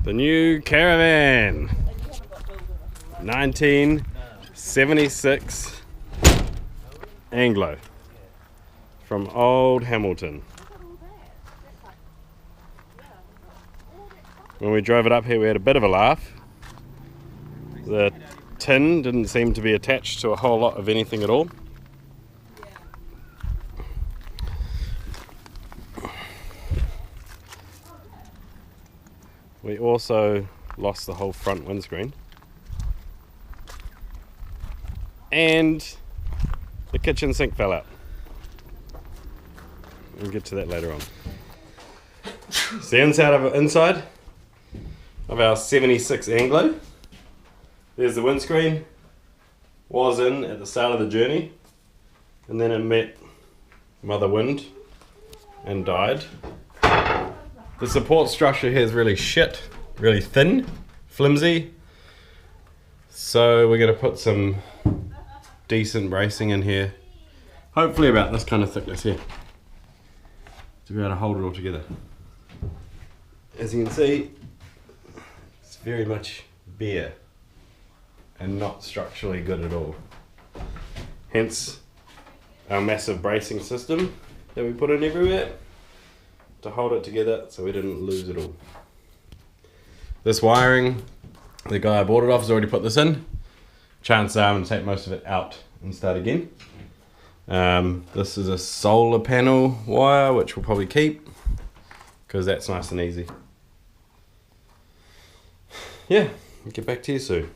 The new Caravan, 1976 Anglo from old Hamilton. When we drove it up here, we had a bit of a laugh. The tin didn't seem to be attached to a whole lot of anything at all. We also lost the whole front windscreen. And the kitchen sink fell out. We'll get to that later on. It's the inside of our 76 Anglo. There's the windscreen. Was in at the start of the journey, and then it met Mother Wind and died. The support structure here is really shit, really thin, flimsy. So we're going to put some decent bracing in here. Hopefully about this kind of thickness here, to be able to hold it all together. As you can see, it's very much bare and not structurally good at all. Hence our massive bracing system that we put in everywhere to hold it together so we didn't lose it all. This wiring, the guy I bought it off has already put this in. Chances are I'm going to take most of it out and start again. This is a solar panel wire which we'll probably keep because that's nice and easy. Yeah, I'll get back to you soon.